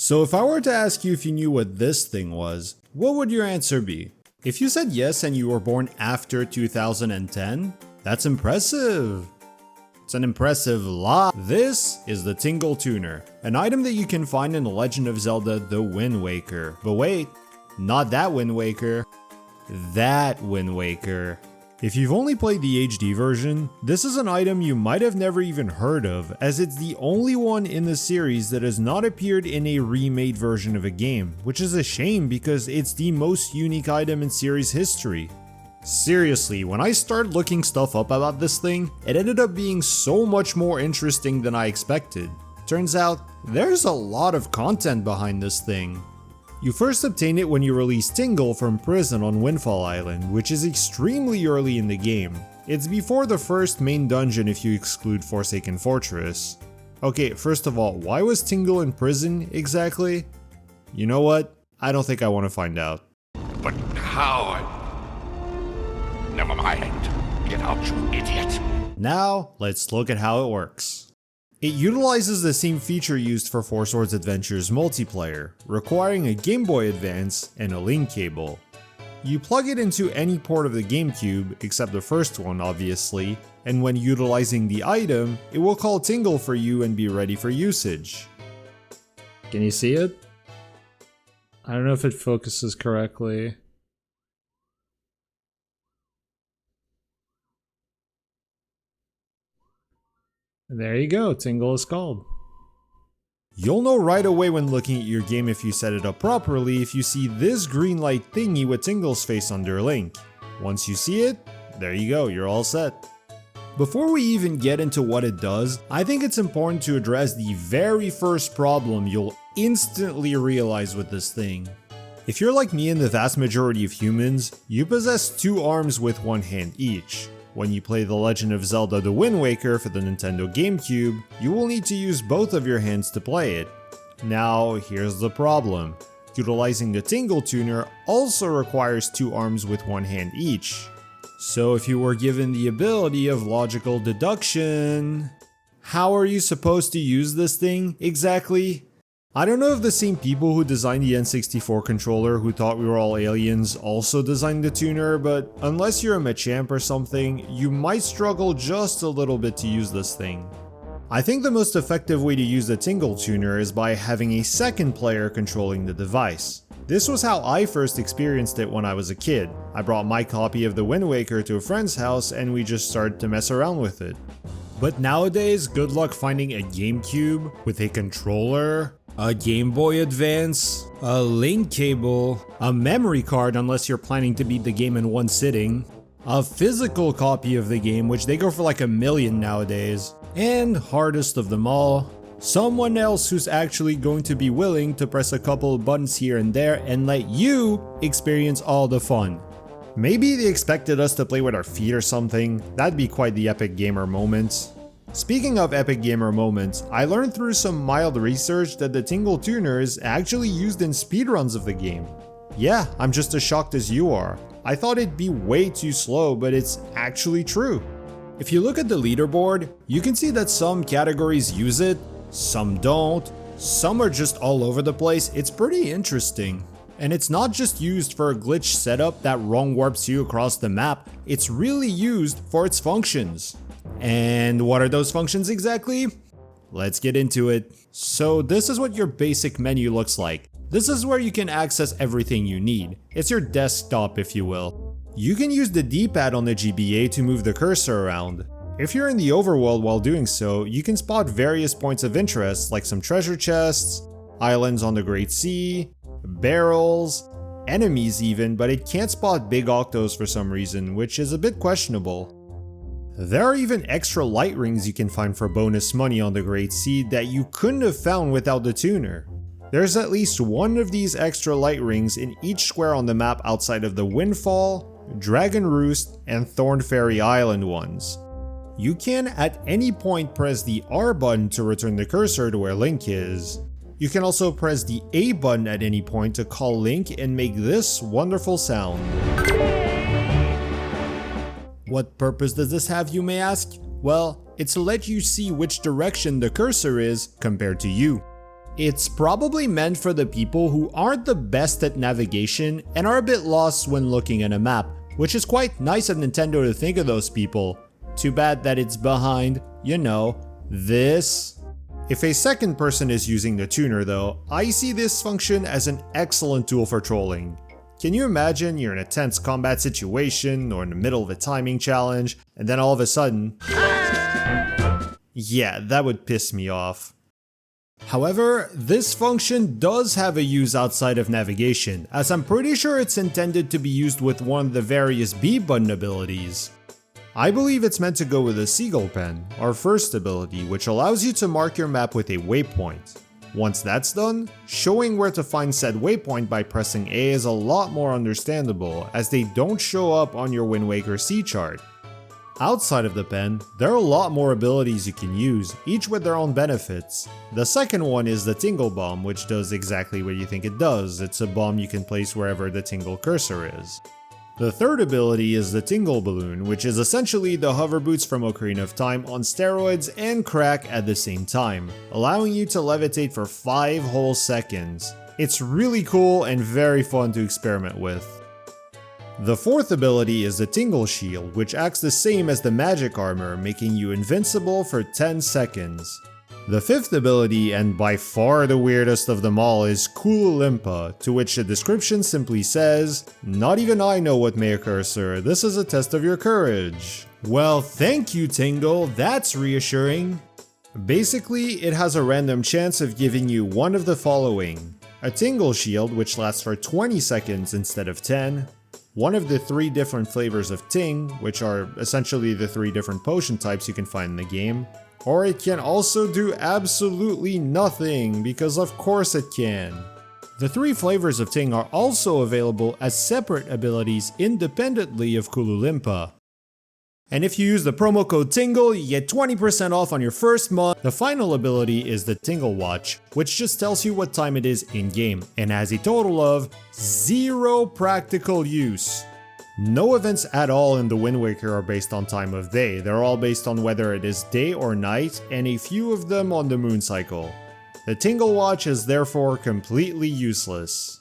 So if I were to ask you if you knew what this thing was, what would your answer be? If you said yes and you were born after 2010, that's impressive. It's an impressive lot. This is the Tingle Tuner, an item that you can find in The Legend of Zelda The Wind Waker. But wait, not that Wind Waker, that Wind Waker. If you've only played the HD version, this is an item you might have never even heard of, as it's the only one in the series that has not appeared in a remade version of a game, which is a shame because it's the most unique item in series history. Seriously, when I started looking stuff up about this thing, it ended up being so much more interesting than I expected. Turns out, there's a lot of content behind this thing. You first obtain it when you release Tingle from prison on Windfall Island, which is extremely early in the game. It's before the first main dungeon if you exclude Forsaken Fortress. Okay, first of all, why was Tingle in prison exactly? You know what? I don't think I want to find out. But how? Never mind. Get out, you idiot. Now, let's look at how it works. It utilizes the same feature used for Four Swords Adventures multiplayer, requiring a Game Boy Advance and a link cable. You plug it into any port of the GameCube, except the first one obviously, and when utilizing the item, it will call Tingle for you and be ready for usage. Can you see it? I don't know if it focuses correctly. There you go, Tingle is called. You'll know right away when looking at your game if you set it up properly if you see this green light thingy with Tingle's face under Link. Once you see it, there you go, you're all set. Before we even get into what it does, I think it's important to address the very first problem you'll instantly realize with this thing. If you're like me and the vast majority of humans, you possess two arms with one hand each. When you play The Legend of Zelda The Wind Waker for the Nintendo GameCube, you will need to use both of your hands to play it. Now, here's the problem. Utilizing the Tingle Tuner also requires two arms with one hand each. So if you were given the ability of logical deduction, how are you supposed to use this thing exactly? I don't know if the same people who designed the N64 controller who thought we were all aliens also designed the tuner, but unless you're a Machamp or something, you might struggle just a little bit to use this thing. I think the most effective way to use the Tingle Tuner is by having a second player controlling the device. This was how I first experienced it when I was a kid. I brought my copy of The Wind Waker to a friend's house and we just started to mess around with it. But nowadays, good luck finding a GameCube with a controller, a Game Boy Advance, a link cable, a memory card unless you're planning to beat the game in one sitting, a physical copy of the game which they go for like $1 million nowadays, and hardest of them all, someone else who's actually going to be willing to press a couple of buttons here and there and let you experience all the fun. Maybe they expected us to play with our feet or something. That'd be quite the epic gamer moment. Speaking of epic gamer moments, I learned through some mild research that the Tingle Tuner is actually used in speedruns of the game. Yeah, I'm just as shocked as you are. I thought it'd be way too slow, but it's actually true. If you look at the leaderboard, you can see that some categories use it, some don't, some are just all over the place. It's pretty interesting. And it's not just used for a glitch setup that wrong warps you across the map, it's really used for its functions. And what are those functions exactly? Let's get into it. So this is what your basic menu looks like. This is where you can access everything you need. It's your desktop, if you will. You can use the D-pad on the GBA to move the cursor around. If you're in the overworld while doing so, you can spot various points of interest like some treasure chests, islands on the Great Sea, barrels, enemies even, but it can't spot big octos for some reason, which is a bit questionable. There are even extra light rings you can find for bonus money on the Great Sea that you couldn't have found without the tuner. There's at least one of these extra light rings in each square on the map outside of the Windfall, Dragon Roost, and Thorn Fairy Island ones. You can at any point press the R button to return the cursor to where Link is. You can also press the A button at any point to call Link and make this wonderful sound. What purpose does this have, you may ask? Well, it's to let you see which direction the cursor is compared to you. It's probably meant for the people who aren't the best at navigation and are a bit lost when looking at a map, which is quite nice of Nintendo to think of those people. Too bad that it's behind, you know, this. If a second person is using the tuner though, I see this function as an excellent tool for trolling. Can you imagine you're in a tense combat situation or in the middle of a timing challenge, and then all of a sudden... Yeah, that would piss me off. However, this function does have a use outside of navigation, as I'm pretty sure it's intended to be used with one of the various B button abilities. I believe it's meant to go with the Seagull Pen, our first ability, which allows you to mark your map with a waypoint. Once that's done, showing where to find said waypoint by pressing A is a lot more understandable, as they don't show up on your Wind Waker C chart. Outside of the pen, there are a lot more abilities you can use, each with their own benefits. The second one is the Tingle Bomb, which does exactly what you think it does. It's a bomb you can place wherever the Tingle cursor is. The third ability is the Tingle Balloon, which is essentially the hover boots from Ocarina of Time on steroids and crack at the same time, allowing you to levitate for 5 whole seconds. It's really cool and very fun to experiment with. The fourth ability is the Tingle Shield, which acts the same as the magic armor, making you invincible for 10 seconds. The fifth ability, and by far the weirdest of them all, is Cool Limpa, to which the description simply says, "Not even I know what may occur, sir. This is a test of your courage." Well, thank you, Tingle, that's reassuring. Basically, it has a random chance of giving you one of the following: a Tingle Shield, which lasts for 20 seconds instead of 10, one of the 3 different flavors of Ting, which are essentially the 3 different potion types you can find in the game, or it can also do absolutely nothing, because of course it can. The 3 flavors of Ting are also available as separate abilities independently of Kululimpa. And if you use the promo code TINGLE, you get 20% off on your first month. The final ability is the Tingle Watch, which just tells you what time it is in-game, and has a total of 0 practical use. No events at all in the Wind Waker are based on time of day, they're all based on whether it is day or night, and a few of them on the moon cycle. The Tingle Watch is therefore completely useless.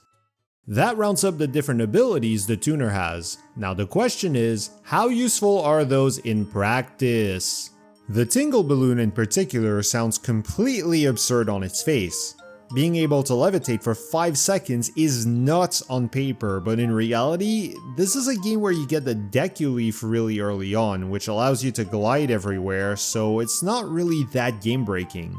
That rounds up the different abilities the tuner has. Now the question is, how useful are those in practice? The Tingle Balloon in particular sounds completely absurd on its face. Being able to levitate for 5 seconds is nuts on paper, but in reality, this is a game where you get the Deku Leaf really early on, which allows you to glide everywhere, so it's not really that game breaking.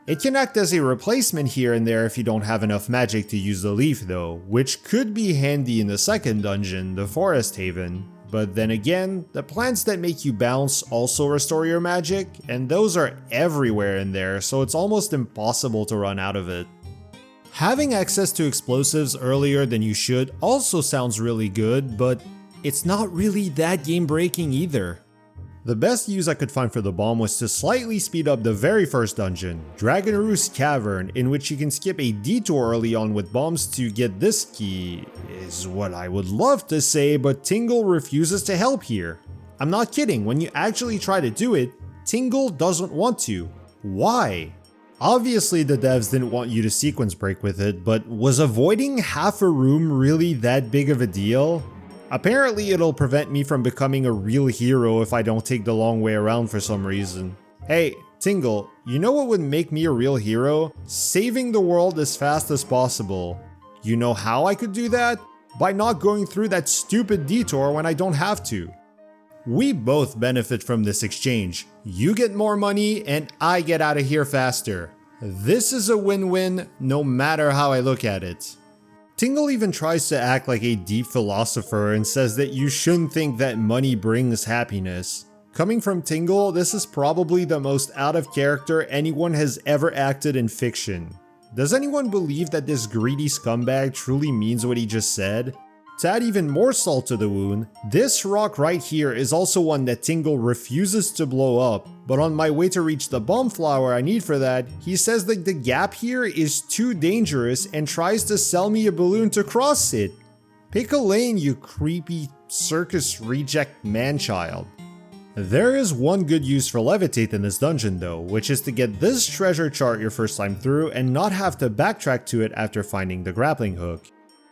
It can act as a replacement here and there if you don't have enough magic to use the leaf though, which could be handy in the second dungeon, the Forest Haven. But then again, the plants that make you bounce also restore your magic, and those are everywhere in there, so it's almost impossible to run out of it. Having access to explosives earlier than you should also sounds really good, but it's not really that game breaking either. The best use I could find for the bomb was to slightly speed up the very first dungeon, Dragon Roost Cavern, in which you can skip a detour early on with bombs to get this key, is what I would love to say, but Tingle refuses to help here. I'm not kidding, when you actually try to do it, Tingle doesn't want to. Why? Obviously the devs didn't want you to sequence break with it, but was avoiding half a room really that big of a deal? Apparently it'll prevent me from becoming a real hero if I don't take the long way around for some reason. Hey, Tingle, you know what would make me a real hero? Saving the world as fast as possible. You know how I could do that? By not going through that stupid detour when I don't have to. We both benefit from this exchange. You get more money and I get out of here faster. This is a win-win no matter how I look at it. Tingle even tries to act like a deep philosopher and says that you shouldn't think that money brings happiness. Coming from Tingle, this is probably the most out of character anyone has ever acted in fiction. Does anyone believe that this greedy scumbag truly means what he just said? To add even more salt to the wound, this rock right here is also one that Tingle refuses to blow up, but on my way to reach the bomb flower I need for that, he says that the gap here is too dangerous and tries to sell me a balloon to cross it. Pick a lane, you creepy circus reject man-child. There is one good use for levitate in this dungeon though, which is to get this treasure chart your first time through and not have to backtrack to it after finding the grappling hook.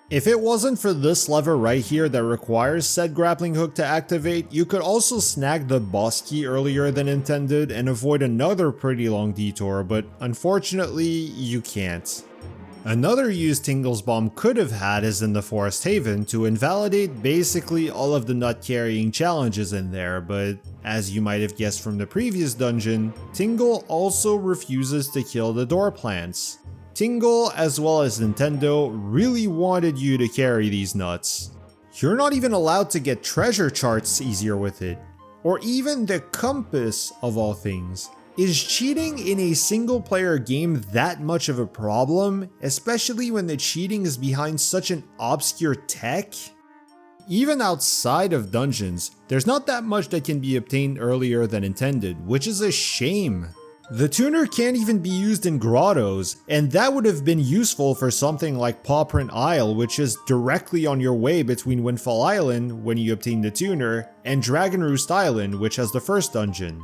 If it wasn't for this lever right here that requires said grappling hook to activate, you could also snag the boss key earlier than intended and avoid another pretty long detour, but unfortunately you can't. Another use Tingle's bomb could have had is in the Forest Haven to invalidate basically all of the nut carrying challenges in there, but as you might have guessed from the previous dungeon, Tingle also refuses to kill the door plants. Tingle, as well as Nintendo, really wanted you to carry these nuts. You're not even allowed to get treasure charts easier with it, or even the compass of all things. Is cheating in a single player game that much of a problem, especially when the cheating is behind such an obscure tech? Even outside of dungeons, there's not that much that can be obtained earlier than intended, which is a shame. The tuner can't even be used in grottos, and that would have been useful for something like Pawprint Isle, which is directly on your way between Windfall Island, when you obtain the tuner, and Dragon Roost Island, which has the first dungeon.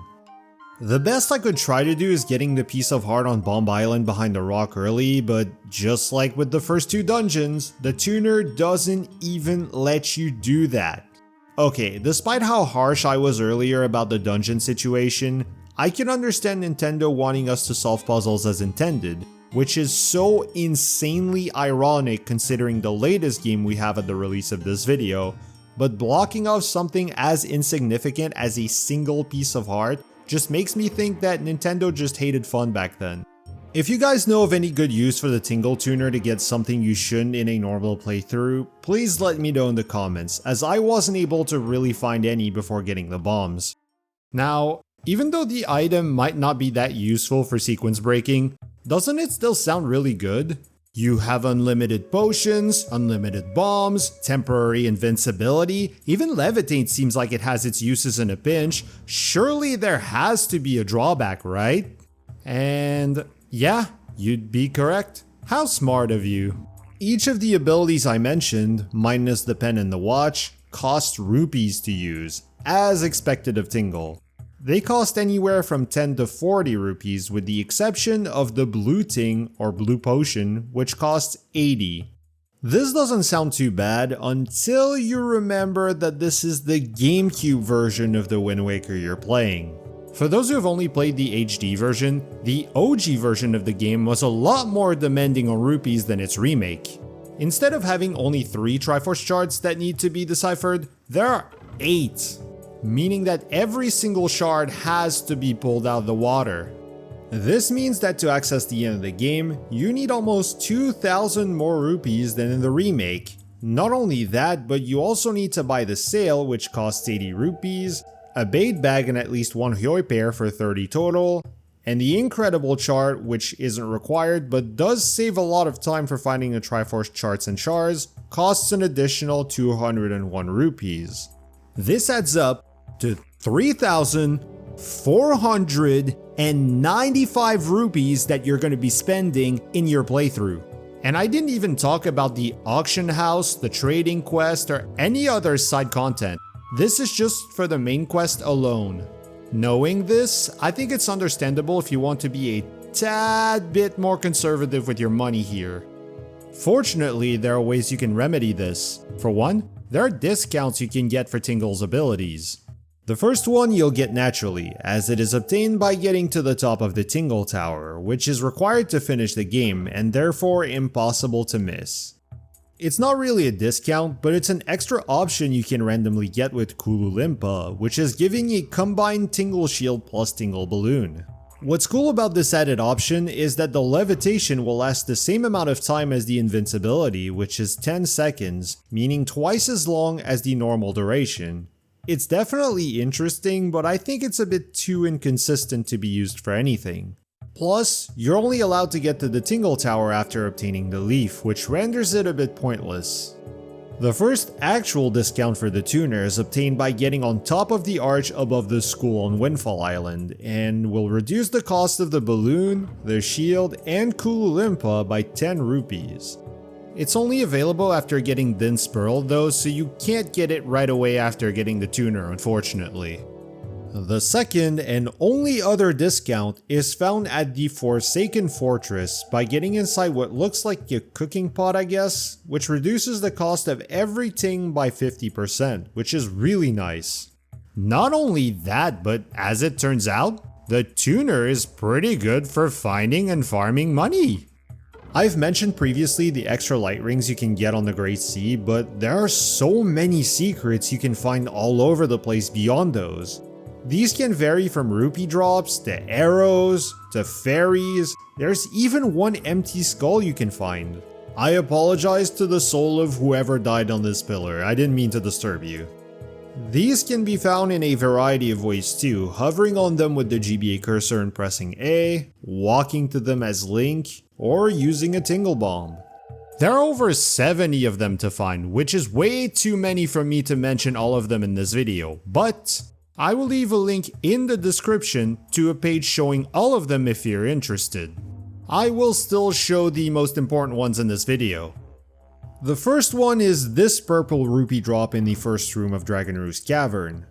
The best I could try to do is getting the piece of heart on Bomb Island behind the rock early, but just like with the first two dungeons, the tuner doesn't even let you do that. Okay, despite how harsh I was earlier about the dungeon situation, I can understand Nintendo wanting us to solve puzzles as intended, which is so insanely ironic considering the latest game we have at the release of this video, but blocking off something as insignificant as a single piece of heart just makes me think that Nintendo just hated fun back then. If you guys know of any good use for the Tingle Tuner to get something you shouldn't in a normal playthrough, please let me know in the comments, as I wasn't able to really find any before getting the bombs. Now, even though the item might not be that useful for sequence breaking, doesn't it still sound really good? You have unlimited potions, unlimited bombs, temporary invincibility, even levitate seems like it has its uses in a pinch. Surely there has to be a drawback, right? And yeah, you'd be correct. How smart of you. Each of the abilities I mentioned, minus the pen and the watch, cost rupees to use, as expected of Tingle. They cost anywhere from 10 to 40 rupees with the exception of the blue ting or blue potion, which costs 80. This doesn't sound too bad until you remember that this is the GameCube version of the Wind Waker you're playing. For those who have only played the HD version, the OG version of the game was a lot more demanding on rupees than its remake. Instead of having only 3 Triforce shards that need to be deciphered, there are 8. Meaning that every single shard has to be pulled out of the water. This means that to access the end of the game, you need almost 2,000 more rupees than in the remake. Not only that, but you also need to buy the sail, which costs 80 rupees, a bait bag and at least 1 Hyoi pair for 30 total, and the incredible chart, which isn't required but does save a lot of time for finding the Triforce charts and shards, costs an additional 201 rupees. This adds up to 3,495 rupees that you're going to be spending in your playthrough. And I didn't even talk about the auction house, the trading quest, or any other side content. This is just for the main quest alone. Knowing this, I think it's understandable if you want to be a tad bit more conservative with your money here. Fortunately, there are ways you can remedy this. For one, there are discounts you can get for Tingle's abilities. The first one you'll get naturally, as it is obtained by getting to the top of the Tingle Tower, which is required to finish the game and therefore impossible to miss. It's not really a discount, but it's an extra option you can randomly get with Kululimpa, which is giving a combined Tingle Shield plus Tingle Balloon. What's cool about this added option is that the levitation will last the same amount of time as the invincibility, which is 10 seconds, meaning twice as long as the normal duration. It's definitely interesting, but I think it's a bit too inconsistent to be used for anything. Plus, you're only allowed to get to the Tingle Tower after obtaining the leaf, which renders it a bit pointless. The first actual discount for the tuner is obtained by getting on top of the arch above the school on Windfall Island, and will reduce the cost of the balloon, the shield, and Kululimpa by 10 rupees. It's only available after getting Din's Pearl though, so you can't get it right away after getting the tuner, unfortunately. The second and only other discount is found at the Forsaken Fortress by getting inside what looks like a cooking pot, I guess, which reduces the cost of everything by 50%, which is really nice. Not only that, but as it turns out, the tuner is pretty good for finding and farming money. I've mentioned previously the extra light rings you can get on the Great Sea, but there are so many secrets you can find all over the place beyond those. These can vary from rupee drops, to arrows, to fairies. There's even one empty skull you can find. I apologize to the soul of whoever died on this pillar, I didn't mean to disturb you. These can be found in a variety of ways too, hovering on them with the GBA cursor and pressing A, walking to them as Link, or using a Tingle Bomb. There are over 70 of them to find, which is way too many for me to mention all of them in this video, but I will leave a link in the description to a page showing all of them if you're interested. I will still show the most important ones in this video. The first one is this purple rupee drop in the first room of Dragon Roost Cavern.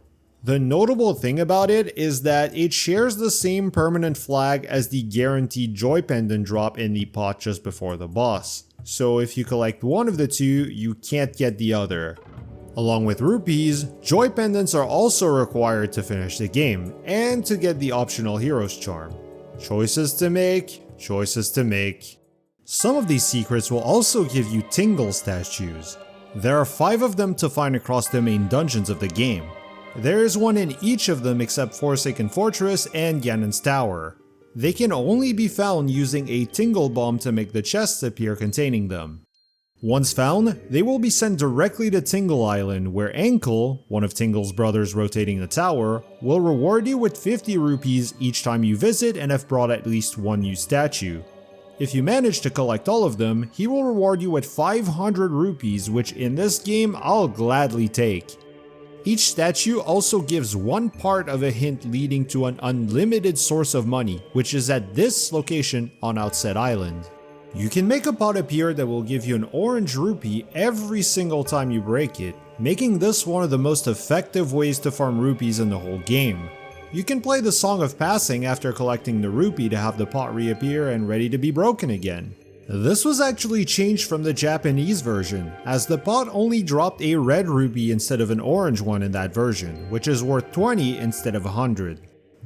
The notable thing about it is that it shares the same permanent flag as the guaranteed joy pendant drop in the pot just before the boss. So if you collect one of the two, you can't get the other. Along with rupees, joy pendants are also required to finish the game and to get the optional hero's charm. Choices to make, choices to make. Some of these secrets will also give you Tingle statues. There are 5 of them to find across the main dungeons of the game. There is one in each of them except Forsaken Fortress and Ganon's Tower. They can only be found using a Tingle Bomb to make the chests appear containing them. Once found, they will be sent directly to Tingle Island, where Ankle, one of Tingle's brothers rotating the tower, will reward you with 50 rupees each time you visit and have brought at least one new statue. If you manage to collect all of them, he will reward you with 500 rupees, which in this game I'll gladly take. Each statue also gives one part of a hint leading to an unlimited source of money, which is at this location on Outset Island. You can make a pot appear that will give you an orange rupee every single time you break it, making this one of the most effective ways to farm rupees in the whole game. You can play the Song of Passing after collecting the rupee to have the pot reappear and ready to be broken again. This was actually changed from the Japanese version, as the pot only dropped a red rupee instead of an orange one in that version, which is worth 20 instead of 100.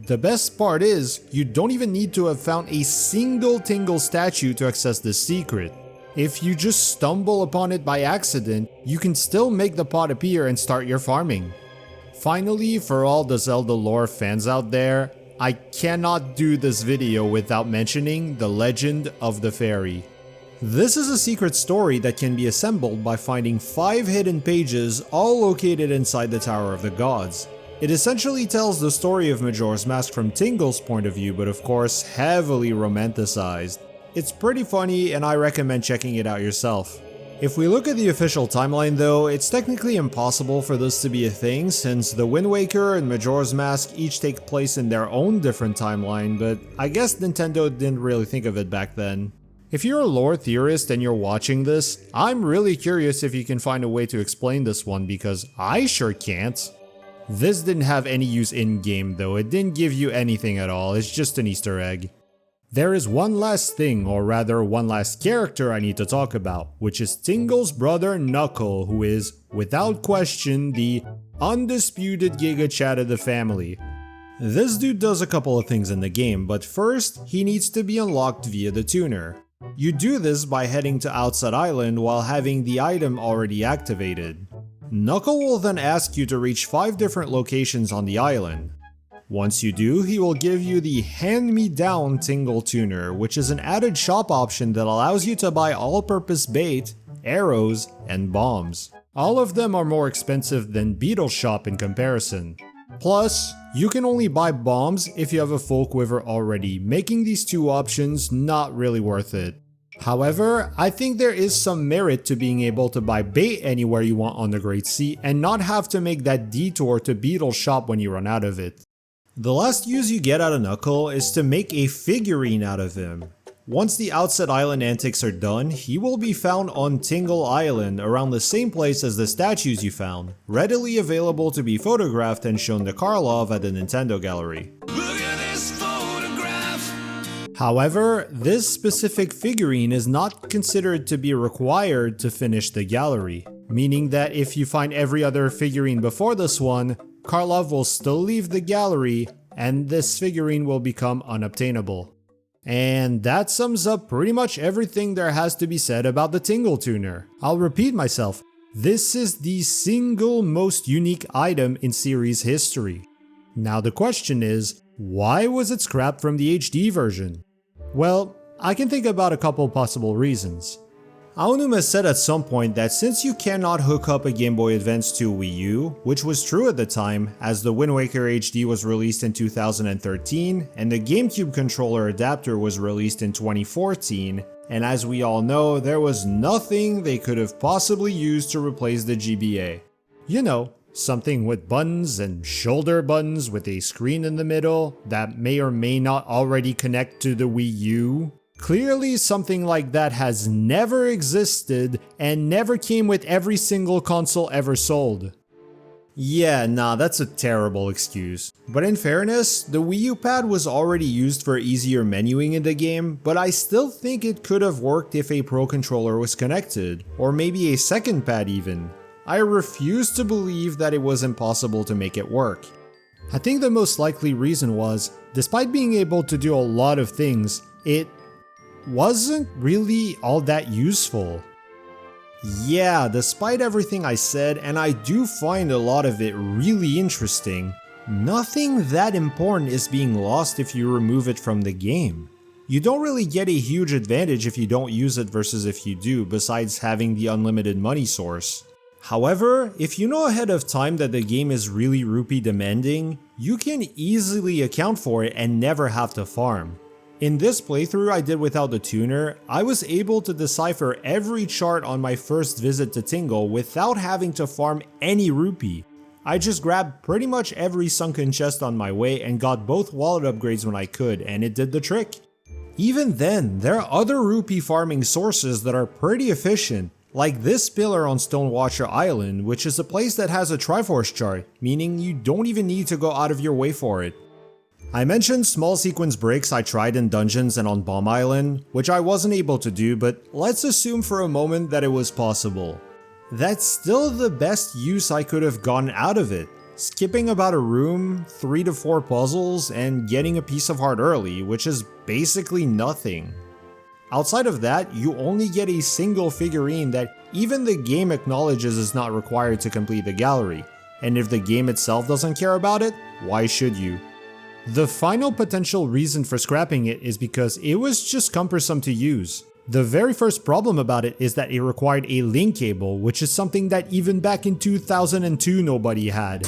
The best part is, you don't even need to have found a single Tingle statue to access this secret. If you just stumble upon it by accident, you can still make the pot appear and start your farming. Finally, for all the Zelda lore fans out there, I cannot do this video without mentioning the Legend of the Fairy. This is a secret story that can be assembled by finding 5 hidden pages all located inside the Tower of the Gods. It essentially tells the story of Majora's Mask from Tingle's point of view, but of course heavily romanticized. It's pretty funny and I recommend checking it out yourself. If we look at the official timeline though, it's technically impossible for this to be a thing since the Wind Waker and Majora's Mask each take place in their own different timeline, but I guess Nintendo didn't really think of it back then. If you're a lore theorist and you're watching this, I'm really curious if you can find a way to explain this one because I sure can't. This didn't have any use in-game though, it didn't give you anything at all, it's just an Easter egg. There is one last thing, or rather one last character I need to talk about, which is Tingle's brother Knuckle, who is, without question, the undisputed Giga Chad of the family. This dude does a couple of things in the game, but first, he needs to be unlocked via the tuner. You do this by heading to Outset Island while having the item already activated. Knuckle will then ask you to reach 5 different locations on the island. Once you do, he will give you the hand-me-down Tingle Tuner, which is an added shop option that allows you to buy all-purpose bait, arrows, and bombs. All of them are more expensive than Beetle Shop in comparison. Plus, you can only buy bombs if you have a full quiver already, making these 2 options not really worth it. However, I think there is some merit to being able to buy bait anywhere you want on the Great Sea and not have to make that detour to Beetle Shop when you run out of it. The last use you get out of Knuckle is to make a figurine out of him. Once the Outset Island antics are done, he will be found on Tingle Island, around the same place as the statues you found, readily available to be photographed and shown to Karlov at the Nintendo Gallery. Look at this photograph. However, this specific figurine is not considered to be required to finish the gallery, meaning that if you find every other figurine before this one, Karlov will still leave the gallery and this figurine will become unobtainable. And that sums up pretty much everything there has to be said about the Tingle Tuner. I'll repeat myself, this is the single most unique item in series history. Now the question is, why was it scrapped from the HD version? Well, I can think about a couple possible reasons. Aonuma said at some point that since you cannot hook up a Game Boy Advance to a Wii U, which was true at the time as the Wind Waker HD was released in 2013 and the GameCube controller adapter was released in 2014, and as we all know, there was nothing they could have possibly used to replace the GBA. You know, something with buttons and shoulder buttons with a screen in the middle that may or may not already connect to the Wii U. Clearly something like that has never existed and never came with every single console ever sold. Yeah, nah, that's a terrible excuse. But in fairness, the Wii U pad was already used for easier menuing in the game, but I still think it could have worked if a Pro Controller was connected, or maybe a second pad even. I refuse to believe that it was impossible to make it work. I think the most likely reason was, despite being able to do a lot of things, it wasn't really all that useful. Yeah, despite everything I said, and I do find a lot of it really interesting, nothing that important is being lost if you remove it from the game. You don't really get a huge advantage if you don't use it versus if you do, besides having the unlimited money source. However, if you know ahead of time that the game is really rupee demanding, you can easily account for it and never have to farm. In this playthrough I did without the tuner, I was able to decipher every chart on my first visit to Tingle without having to farm any rupee. I just grabbed pretty much every sunken chest on my way and got both wallet upgrades when I could, and it did the trick. Even then, there are other rupee farming sources that are pretty efficient, like this pillar on Stonewatcher Island, which is a place that has a Triforce chart, meaning you don't even need to go out of your way for it. I mentioned small sequence breaks I tried in dungeons and on Bomb Island, which I wasn't able to do, but let's assume for a moment that it was possible. That's still the best use I could have gotten out of it, skipping about a room, 3 to 4 puzzles, and getting a piece of heart early, which is basically nothing. Outside of that, you only get a single figurine that even the game acknowledges is not required to complete the gallery, and if the game itself doesn't care about it, why should you? The final potential reason for scrapping it is because it was just cumbersome to use. The very first problem about it is that it required a link cable, which is something that even back in 2002 nobody had.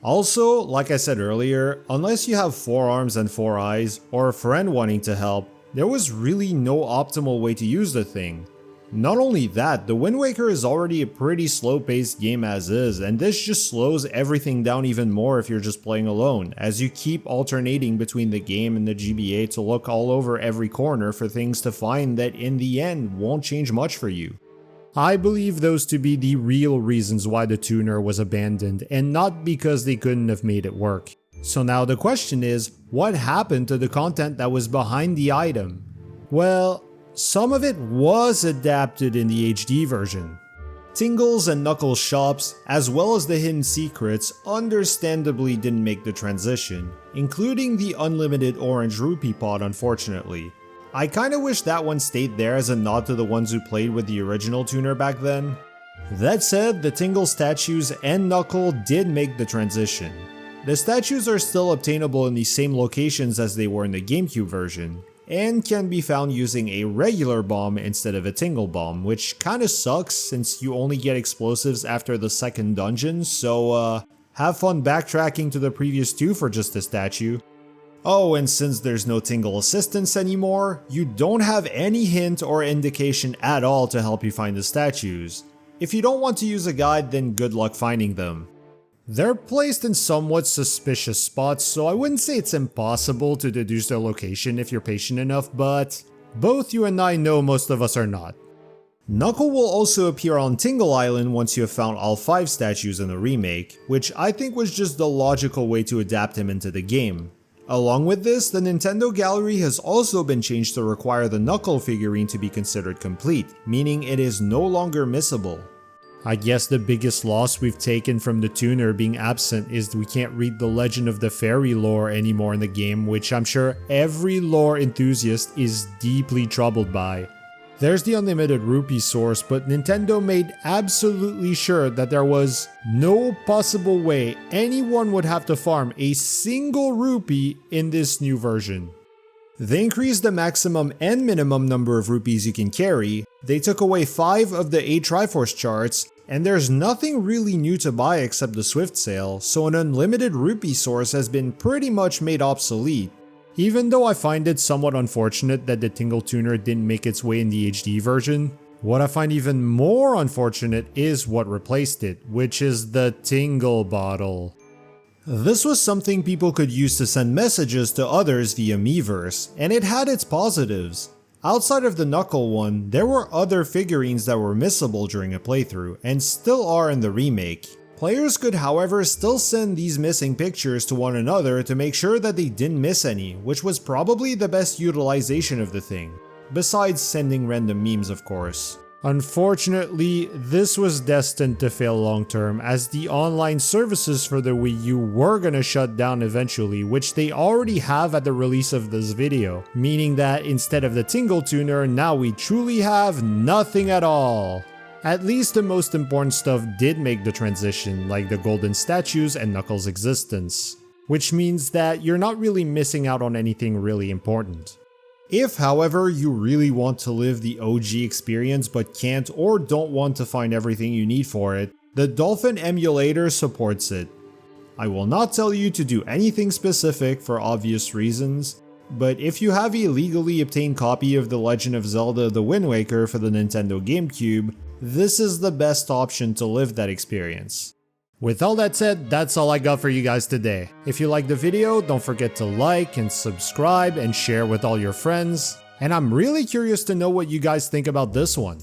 Also, like I said earlier, unless you have 4 arms and 4 eyes, or a friend wanting to help, there was really no optimal way to use the thing. Not only that, the Wind Waker is already a pretty slow-paced game as is, and this just slows everything down even more if you're just playing alone, as you keep alternating between the game and the GBA to look all over every corner for things to find that in the end won't change much for you. I believe those to be the real reasons why the tuner was abandoned, and not because they couldn't have made it work. So now the question is, what happened to the content that was behind the item? Well, some of it was adapted in the HD version. Tingle's and Knuckle's shops, as well as the hidden secrets, understandably didn't make the transition, including the unlimited orange rupee pod unfortunately. I kinda wish that one stayed there as a nod to the ones who played with the original tuner back then. That said, the Tingle statues and Knuckle did make the transition. The statues are still obtainable in the same locations as they were in the GameCube version, and can be found using a regular bomb instead of a Tingle bomb, which kinda sucks since you only get explosives after the second dungeon, so have fun backtracking to the previous 2 for just a statue. Oh, and since there's no Tingle assistance anymore, you don't have any hint or indication at all to help you find the statues. If you don't want to use a guide, then good luck finding them. They're placed in somewhat suspicious spots, so I wouldn't say it's impossible to deduce their location if you're patient enough, but Both you and I know most of us are not. Knuckle will also appear on Tingle Island once you have found all 5 statues in the remake, which I think was just the logical way to adapt him into the game. Along with this, the Nintendo Gallery has also been changed to require the Knuckle figurine to be considered complete, meaning it is no longer missable. I guess the biggest loss we've taken from the tuner being absent is we can't read the Legend of the Fairy lore anymore in the game, which I'm sure every lore enthusiast is deeply troubled by. There's the unlimited rupee source, but Nintendo made absolutely sure that there was no possible way anyone would have to farm a single rupee in this new version. They increased the maximum and minimum number of rupees you can carry, they took away 5 of the 8 Triforce charts, and there's nothing really new to buy except the Swift Sale, so an unlimited rupee source has been pretty much made obsolete. Even though I find it somewhat unfortunate that the Tingle Tuner didn't make its way in the HD version, what I find even more unfortunate is what replaced it, which is the Tingle Bottle. This was something people could use to send messages to others via Miiverse, and it had its positives. Outside of the Knuckle one, there were other figurines that were missable during a playthrough, and still are in the remake. Players could however still send these missing pictures to one another to make sure that they didn't miss any, which was probably the best utilization of the thing. Besides sending random memes, of course. Unfortunately, this was destined to fail long term, as the online services for the Wii U were gonna shut down eventually, which they already have at the release of this video, meaning that instead of the Tingle Tuner, now we truly have nothing at all. At least the most important stuff did make the transition, like the golden statues and Knuckles' existence, which means that you're not really missing out on anything really important. If, however, you really want to live the OG experience but can't or don't want to find everything you need for it, the Dolphin emulator supports it. I will not tell you to do anything specific for obvious reasons, but if you have a legally obtained copy of The Legend of Zelda: The Wind Waker for the Nintendo GameCube, this is the best option to live that experience. With all that said, that's all I got for you guys today. If you liked the video, don't forget to like and subscribe and share with all your friends. And I'm really curious to know what you guys think about this one.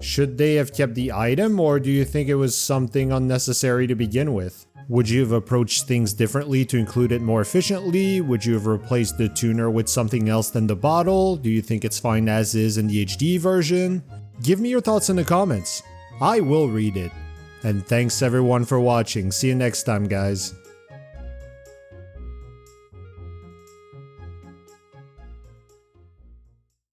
Should they have kept the item, or do you think it was something unnecessary to begin with? Would you have approached things differently to include it more efficiently? Would you have replaced the tuner with something else than the bottle? Do you think it's fine as is in the HD version? Give me your thoughts in the comments. I will read it. And thanks everyone for watching. See you next time, guys.